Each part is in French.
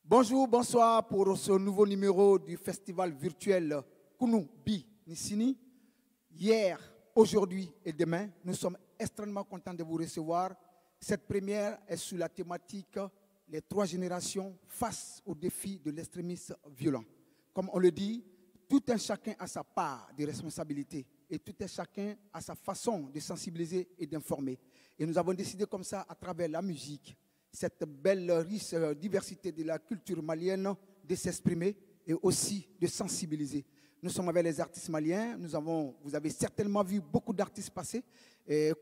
Bonjour, bonsoir pour ce nouveau numéro du festival virtuel Kounou Bi Nissini. Hier, aujourd'hui et demain, nous sommes extrêmement contents de vous recevoir. Cette première est sur la thématique « Les trois générations face aux défis de l'extrémisme violent ». Comme on le dit, tout un chacun a sa part de responsabilité et tout un chacun a sa façon de sensibiliser et d'informer. Et nous avons décidé comme ça, à travers la musique, cette belle riche diversité de la culture malienne, de s'exprimer et aussi de sensibiliser. Nous sommes avec les artistes maliens, vous avez certainement vu beaucoup d'artistes passer,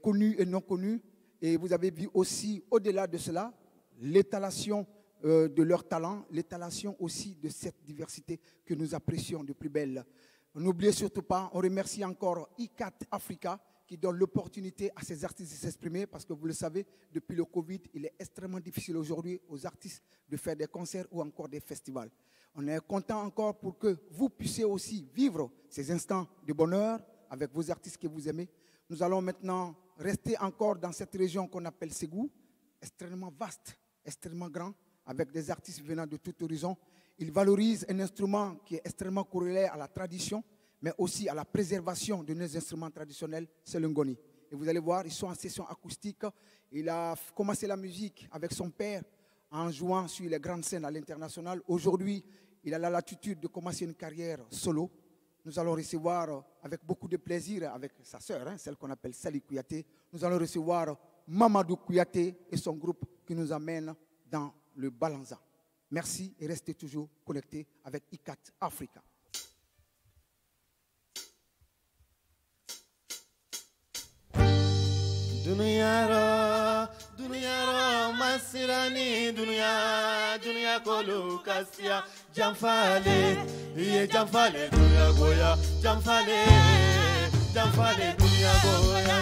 connus et non connus, et vous avez vu aussi, au-delà de cela, l'étalation de leur talent, l'étalation aussi de cette diversité que nous apprécions de plus belle. N'oubliez surtout pas, on remercie encore ICAT Africa, qui donne l'opportunité à ces artistes de s'exprimer parce que vous le savez, depuis le Covid, il est extrêmement difficile aujourd'hui aux artistes de faire des concerts ou encore des festivals. On est content encore pour que vous puissiez aussi vivre ces instants de bonheur avec vos artistes que vous aimez. Nous allons maintenant rester encore dans cette région qu'on appelle Ségou, extrêmement vaste, extrêmement grand, avec des artistes venant de tout horizon. Ils valorisent un instrument qui est extrêmement corrélaire à la tradition, mais aussi à la préservation de nos instruments traditionnels, c'est le ngoni. Et vous allez voir, ils sont en session acoustique. Il a commencé la musique avec son père en jouant sur les grandes scènes à l'international. Aujourd'hui, il a la latitude de commencer une carrière solo. Nous allons recevoir avec beaucoup de plaisir, avec sa sœur, celle qu'on appelle Sali Kouyaté, nous allons recevoir Mamadou Kouyaté et son groupe qui nous amène dans le Balanza. Merci et restez toujours connectés avec ICAT Africa. Dunyaro masirani dunya kolu kasia jamfale iye jamfale dunya goya jamfale dunya goya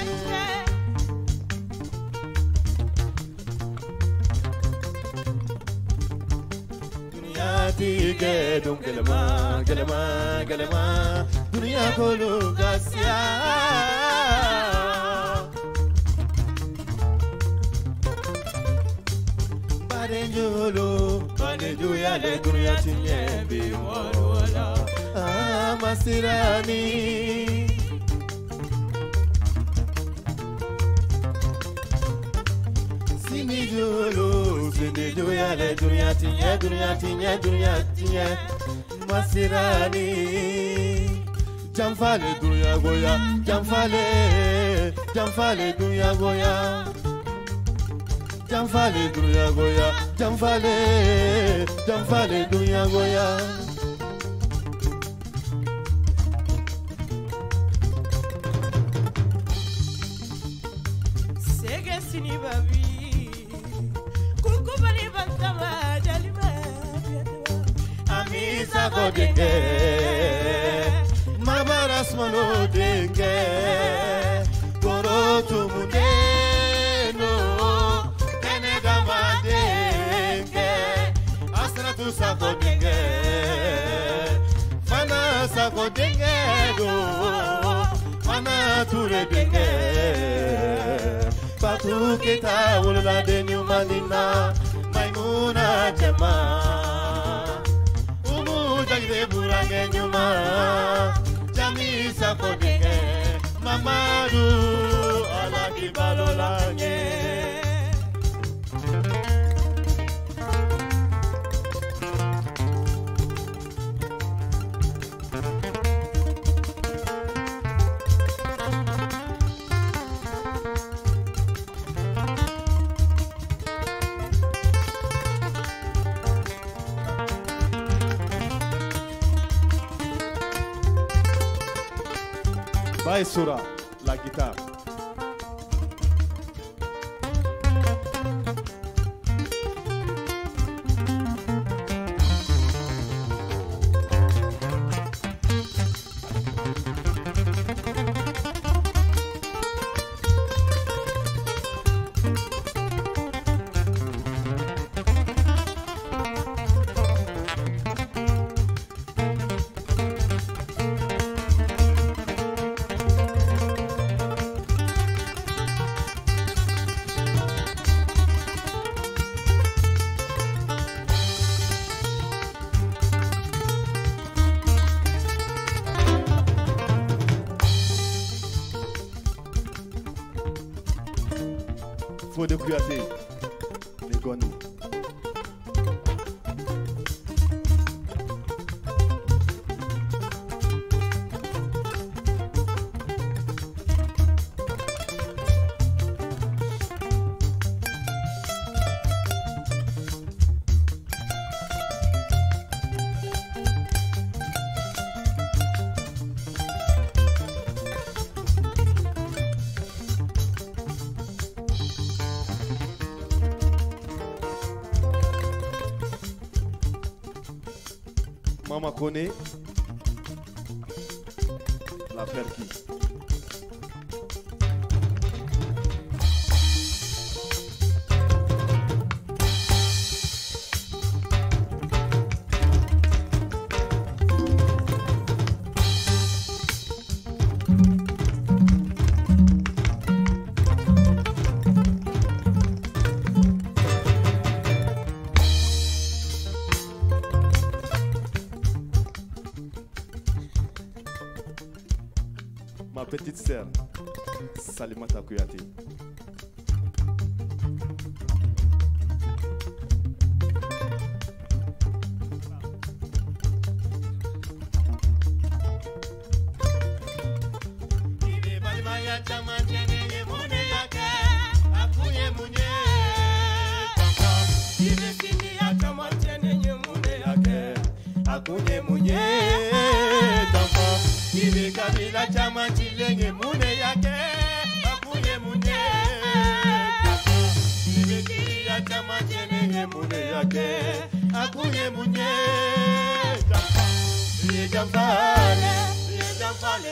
dunya tige gelema dunya kolu kasia Banejo ya le dunya tinye bi wala masirani Sindejo ya le dunya tinye masirani Jamfale dunya goya jamfale dunya goya Jamfale dunya goya, jamfale dunya goya. Sege sini babi, kuku bali bantama jalima. Amisa kodenge, mabaras malo denge, koro tumunde. Sako denge, fana sako denge do, fana ture denge. Patu kita ulala denyu manina, maimuna jema. Umu jagde burange nyuma, jami sako denge, mamadu ala kibalolange. Baisura, la guitare. Info de Kouyaté, les Goni. Maman connaît la perquis. Ma petite sœur, Salimata Kouyaté. Kabila chama chilenge mune yake akunye munye Kabila chama chilenge mune yake akunye munye Ye jamfale jamfale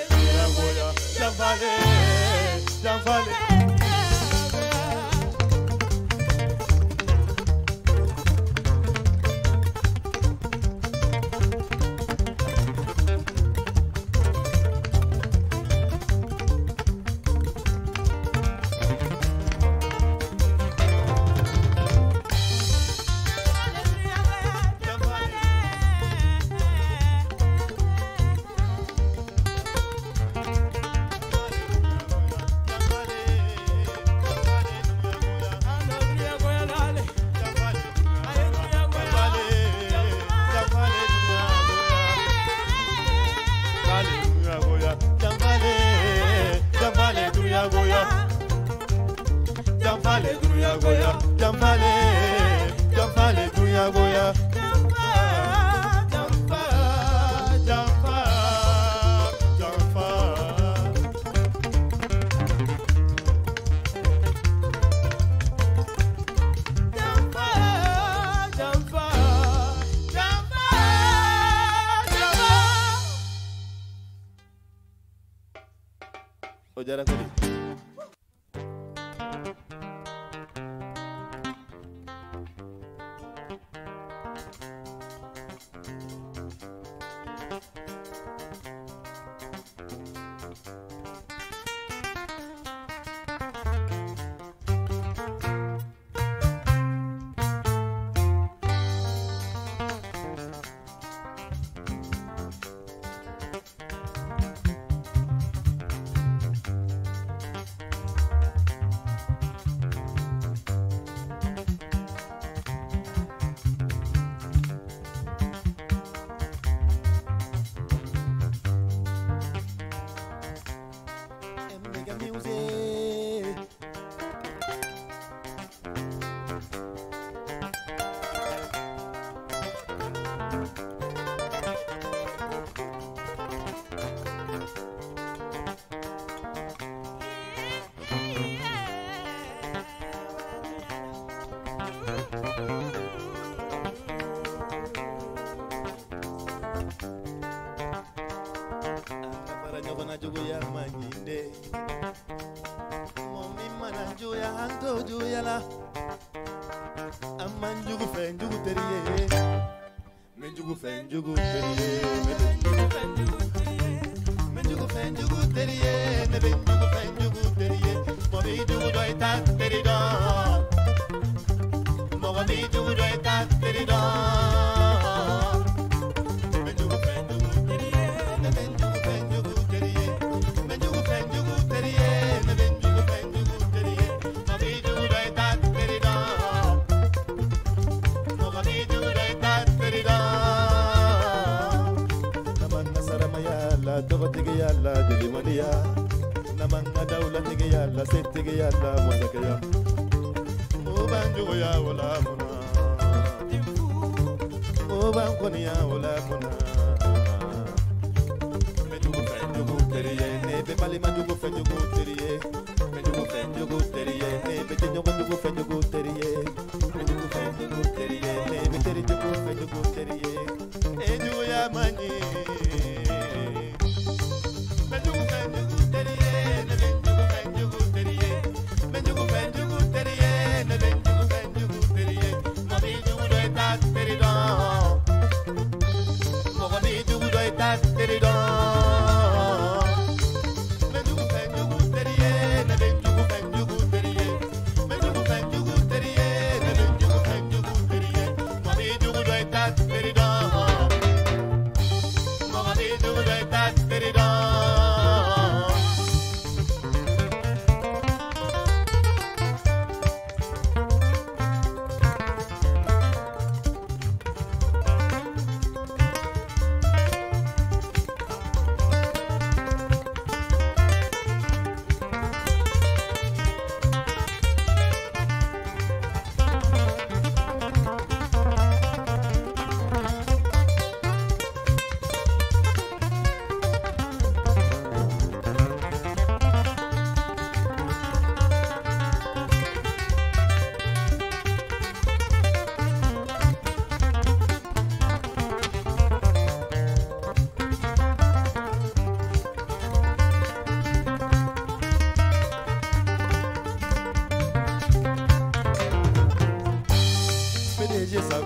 Ojara Koli. Bye. tege yalla jeli maniya namanga daula tege yalla set tege yalla mosaka ya o banjo ya wala muna o bankoni ya wala muna mejugo fenjugo teriye ne be pali majugo fenjugo teriye mejugo fenjugo teriye ne be tinjugo fenjugo teriye mejugo fenjugo teriye ne be terijugo fenjugo teriye ejugo ya mani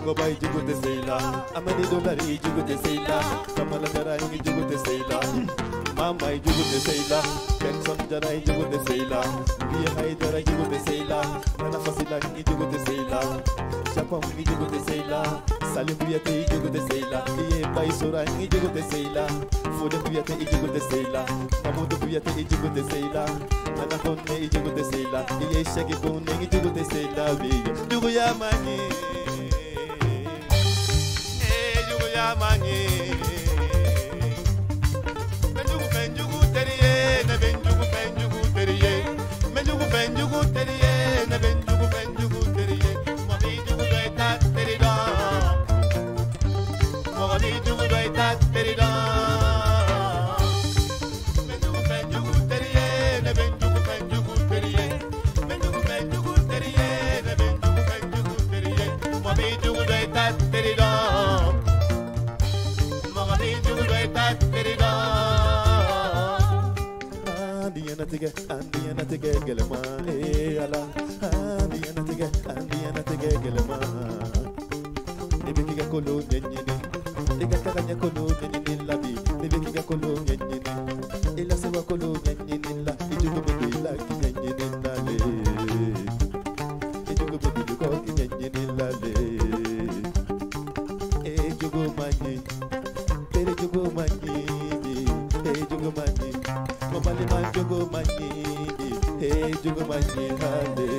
Gobai jugu de seila, amani dolari jugu de seila, kamala jarai jugu de seila, mama jugu de seila, Benson jarai jugu de seila, Bia hai jarai jugu de seila, Nana fasila jugu de seila, Japam jugu de seila, Salim Buyate jugu de seila, Iye bai sora jugu de seila, Fode Buyate jugu de seila, Mamudu Buyate jugu de seila, Nana Konne jugu de seila, Iye Shagi Konne jugu de seila, Jugu ya mani. Mani Benjugu benjugu teriye ne benjugu benjugu teriye Benjugu benjugu teriye ne benjugu benjugu teriye Mami jugu doita terida Mami jugu doita terida Benjugu benjugu teriye ne benjugu benjugu teriye Benjugu benjugu teriye ne benjugu benjugu teriye Mami jugu doita terida Andiana tige gelema ala Andiana tige gelema Nibikiga kolo nyenyini Iga kaganya kolo nyenyini labi Nibikiga kolo nyenyini Ila sewa kolo nyenyini la Ijugu bibila ki nyenyini lale Ijugu bibila ki nyenyini lale Ejugu manyi Tere jugu manyi Ejugu manyi Mabali manjugu manyi, hey jugu manyi hale.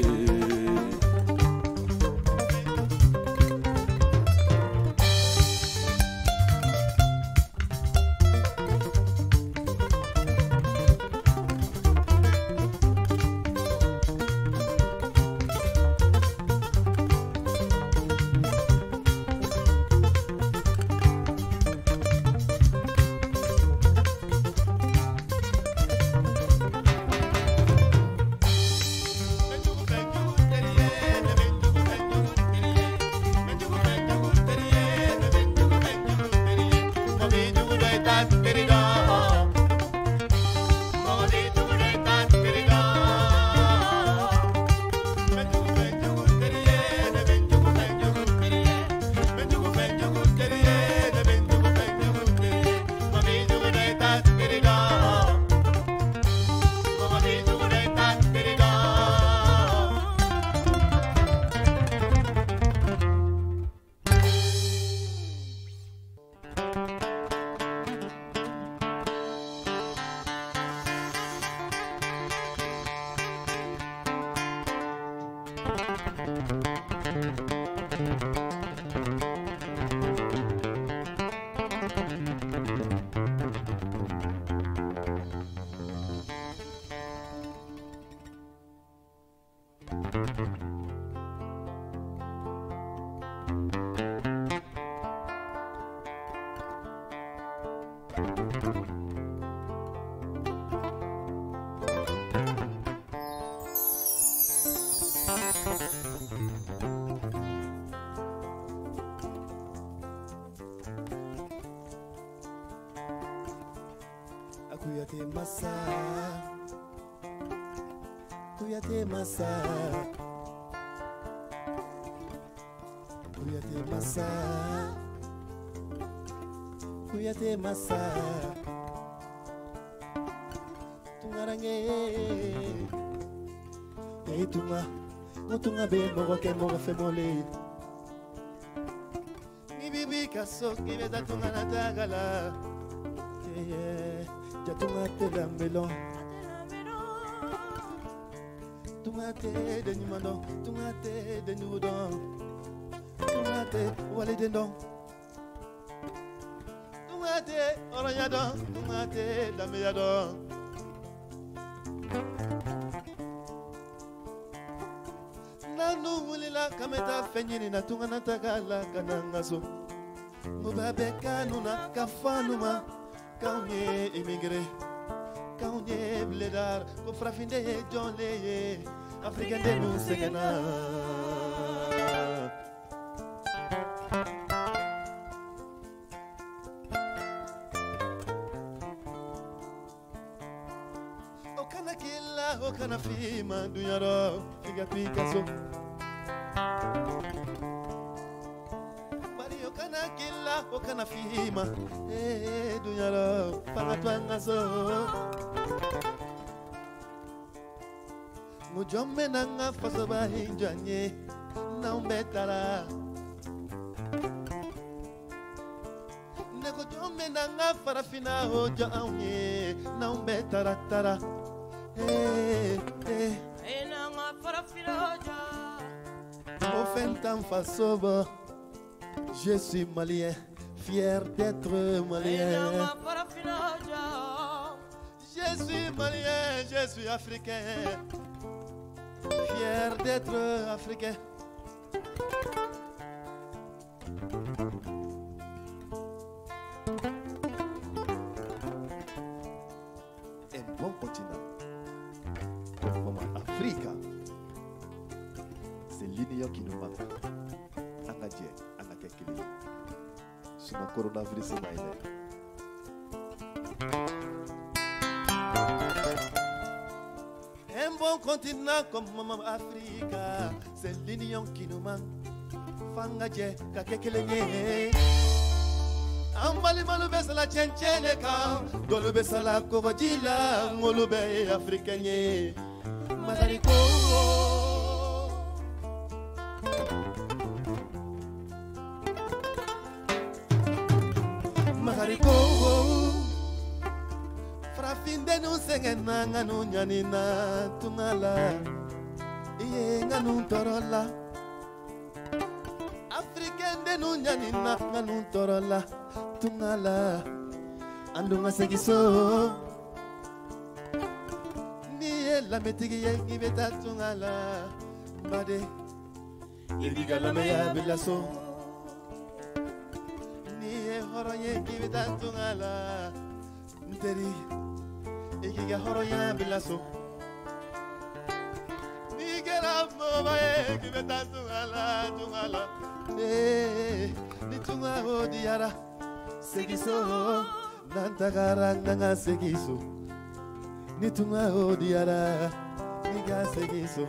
Kuyate masa, kuyate masa, kuyate masa, kuyate masa. Tungarange, tunga, tunga be mogo ke mogo femole. Ni bibi kaso kibeta tunga na tagala. Ya tungate la melon, tungate de numano, tungate de nudon, tungate wale de non, tungate oranyadon, tungate la meyadon. Nanu mulila kameta fenyini na tungana tagala kanangaso, mubabe kanuna kafanuma. Kaunye immigré, kaunye bledar, ko frafinde jolé, africain de nous segana. Okana killa, okana fima, dunyaro, figa Picasso. Okana killa, okana fima, dunyalo, pangatwanga so. Mujome nanga fasoba hinjanye, na umbetara. Neko jome nanga farafina hoja aunye, na umbetara tara. Nanga farafina hoja. Ofentam fasoba. Je suis malien, fier d'être malien. Je suis malien, je suis africain, fier d'être africain. Un bon continent, comme Afrique, c'est l'union qui nous manque. Angadie. Sur le coronavirus, un bon continent comme Afrique, c'est l'union qui nous manque. Fangadie, kakekelenye. Ambali malube sala chenchele ka, dolube sala kogodila, molube africaine. Madariko. Frafinde nu sengena nganu nyanina tungala iye nganu torola Africain nu nyanina nganu torola tungala andunga segiso niye la metigi ye ngibeta tungala bade idiga la meya bilaso horoye kibita tungala nteri ikiga horoya bilaso nigera mobaye kibita tungala ni tunga odiara segiso nantagara nanga segiso ni tunga odiara niga segiso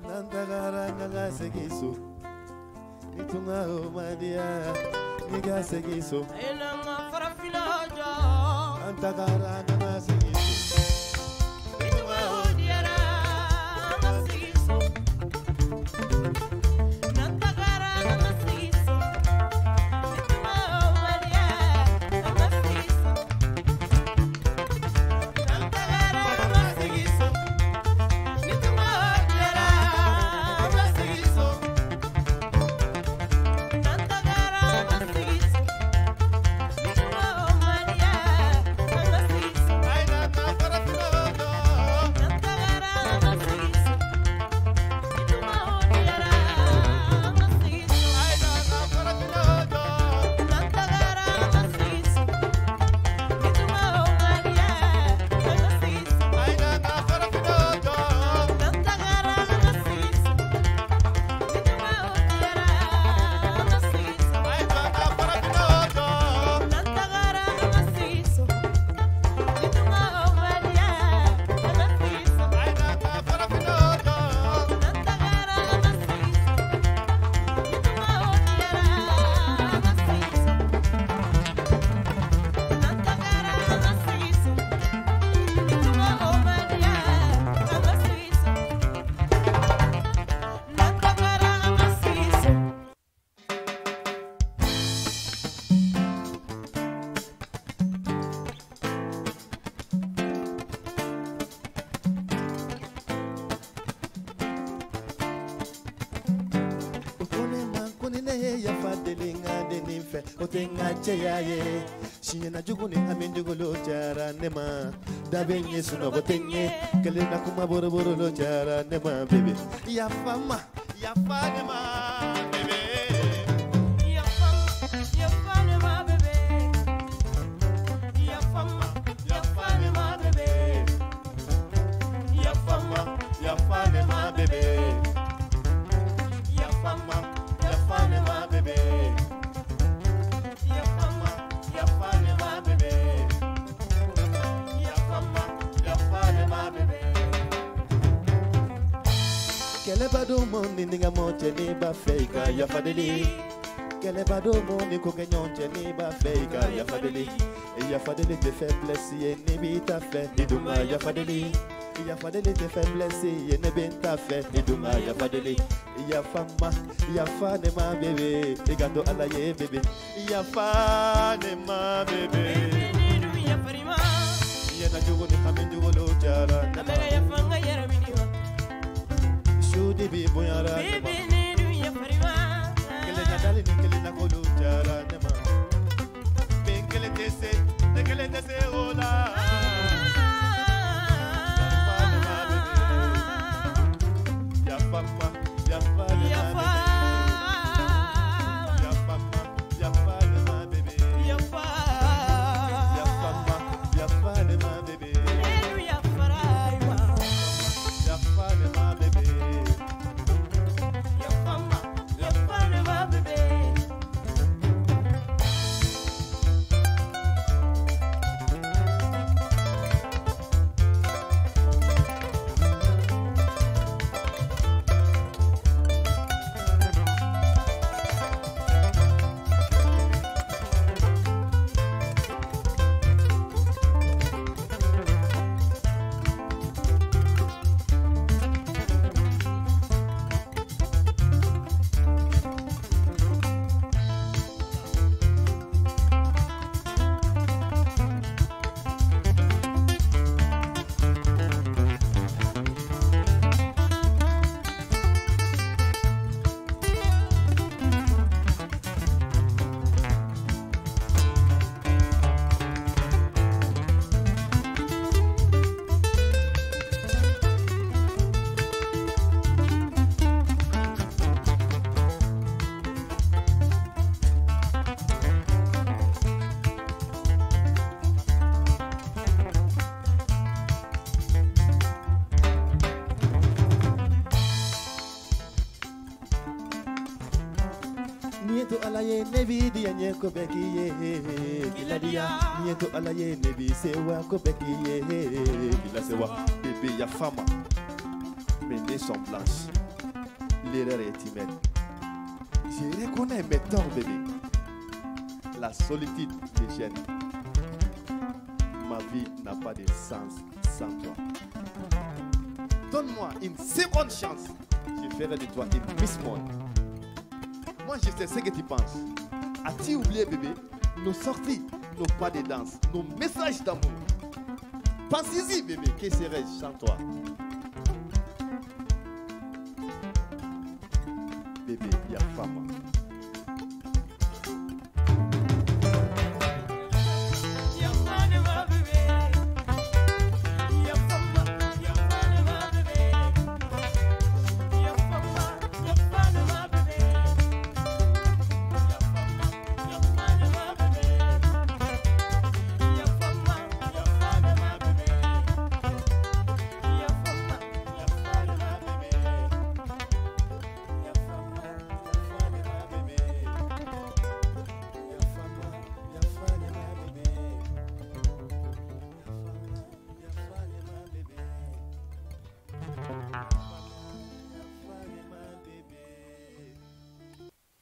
nantagara nanga segiso Nitunga omadia, niga segiso. Enanga farafilaja. Antagara nanga segiso. Nitunga odiara, nanga segiso. Nantagara nanga segiso. Nitunga omadia, nanga segiso. Nantagara nanga segiso. Nitunga odiara, nanga segiso. Nantagara nanga segiso. Nitunga omadia, nanga segiso. deli ngade nimfe otenga cheyaye shiena juguni amin jugulo jara nema dabenye suno botenye kele na kuma boro boro lo jara nema bebe ya fama nema bebe Ya fama ma bébé. Ya fama ma bébé. ya fama ma bebe Ya fama ma bebe Ya fama ma bebe ma bebe kele bado moni ninga monte ni ba fake ya fadeli kele bado moni ko kenyonte ni ba fake ya fadeli et ya fadeli te faiblesse ye ni bi ta fait iduma ya fadeli ya fadeli te faiblesse ye ne ben ta fait iduma ya fadeli ya fama ma bebe e gando ala ye bebe ya ma bebe Ya farima. ye na jugo ni kamen jugo lo jara Amega ya fanga ya raminiwa. shudi bi boyara Bébé nedu ya farima. kele na dali ni kele na kolo jara nema ben kele tese ola ya fama Ya ma fama. bebe Ya fama. ma bebe Nedu ya farima. ya ma bebe Ya fama ma bébé. Nieto alaye nebi dia nyeko beki ye kiladia nieto alaye nebi sewa ko beki ye kila sewa bébé ya fama mes nez sont blanches l'erreur est humaine je reconnais mes torts bébé la solitude me gêne ma vie n'a pas de sens sans toi donne-moi une seconde chance je ferai de toi une Miss Monde. Moi, je sais ce que tu penses. As-tu oublié, bébé, nos sorties, nos pas de danse, nos messages d'amour? Pense-y, bébé, que serais-je sans toi? Bébé, il y a femme. Ya fama ma bébé. Ya fama ma bébé. Ya fama ma bébé. Ya fama ma bébé. Ya fama ma bébé. Ya fama ma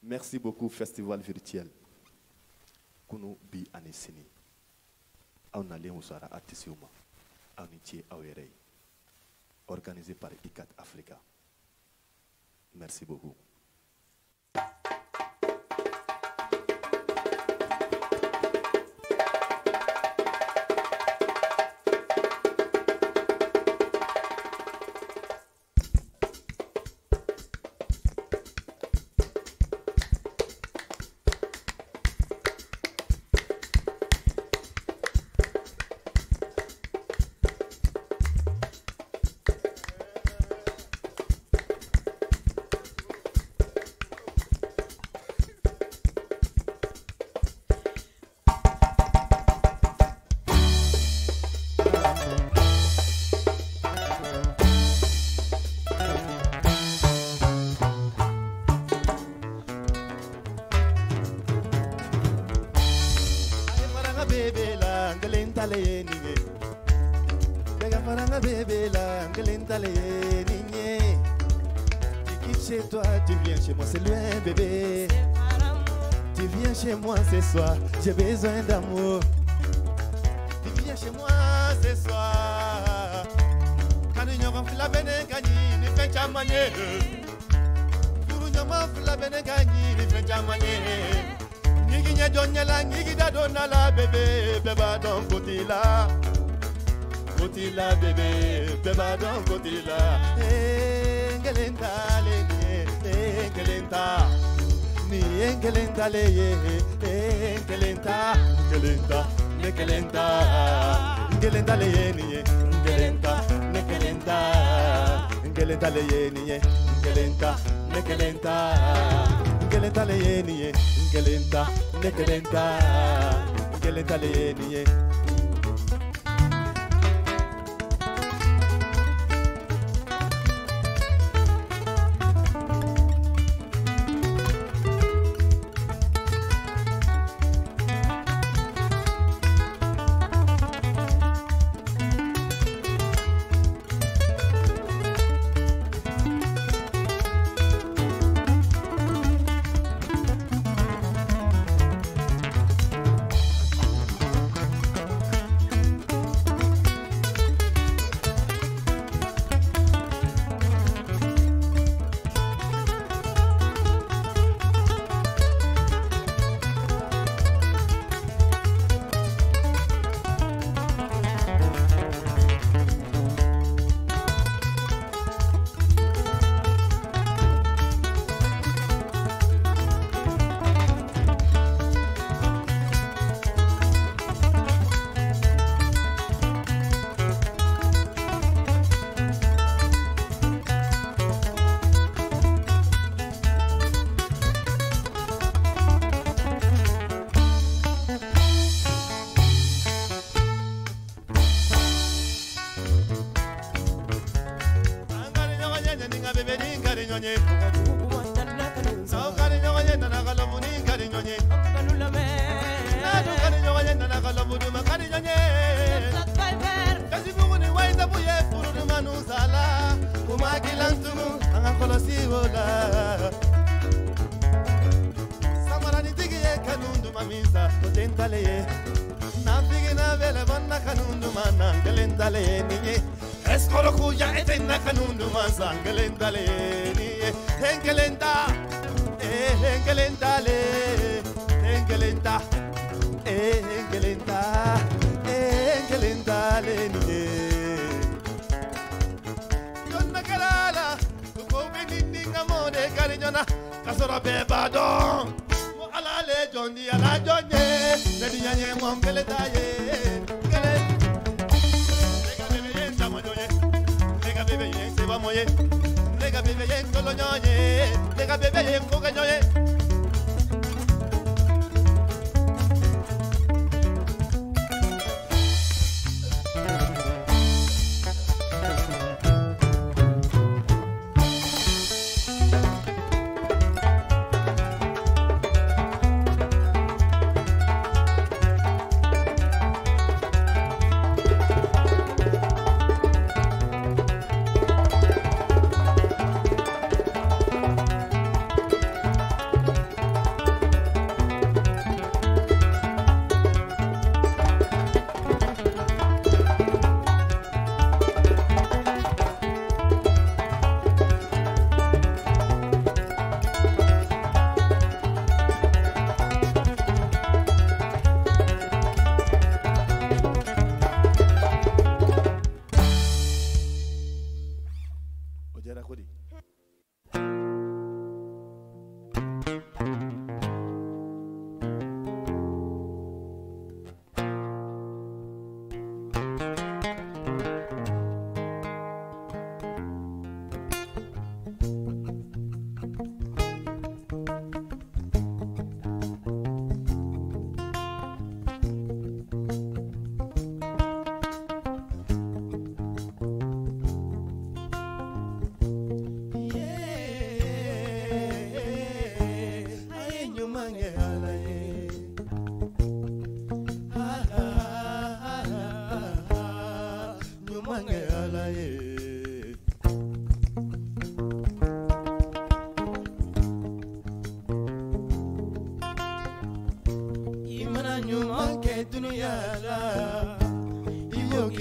Merci beaucoup, Festival Virtuel. Kunu bi anisini. On a l'Emusara Atisiuma. Amitié Awerei. Organisé par ICAT Africa. Merci beaucoup. ngelentale ninye Bega faranga bébé là ngelentale ninye Tu quittes chez toi, tu viens chez moi, c'est loin bébé Tu viens chez moi ce soir, j'ai besoin d'amour Tu viens chez moi ce soir Kanyo fila bene kanyi ni fencha manye Nyama fila bene kanyi ni fencha manye Nigi nya jonyela nigi da donala bébé beba don kotila Kotila bébé beba don kotila Ngelenta le ni ngelenta Ni ngelenta le ngelenta ngelenta nekelenta ngelenta le ni ngelenta nekelenta ngelenta le ni ngelenta nekelenta ngelenta le ni ngelenta nekelenta ngelenta le ni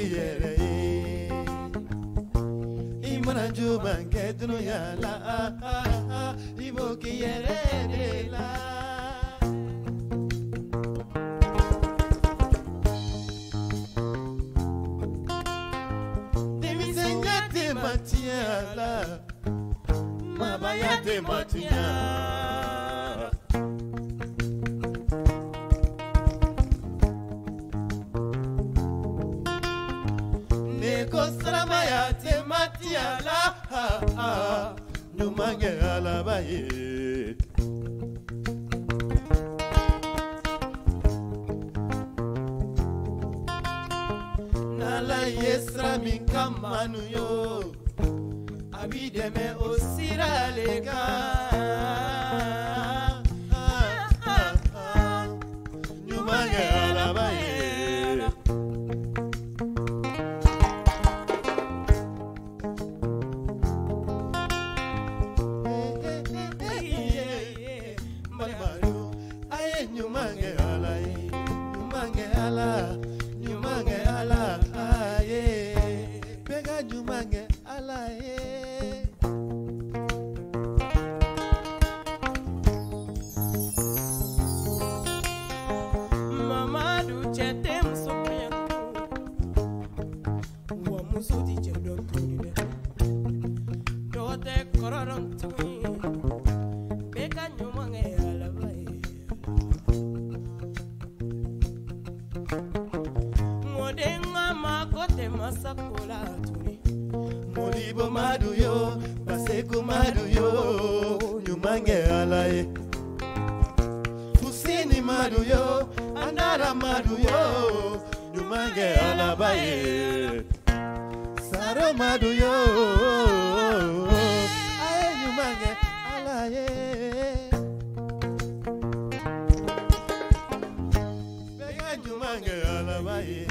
kiyere imana jumange dunya la imo kiyere la demisenyate matiala mabayate matiala Kosramaya te matiala Numange alabaye Nala yesra min kamanu yo Abideme osira lega Numange alabaye Nyumange ala aye pega nyumange ala Mamadu chete msoya wa musudi chendo tunine dote kororon tui pega nyumange ala bae modenga makote masakula tuni Molibo maduyo Baseku maduyo Nyumange alaye Fusini maduyo Andara maduyo Nyumange alabaye Saro maduyo Aye nyumange alaye Bega nyumange alabaye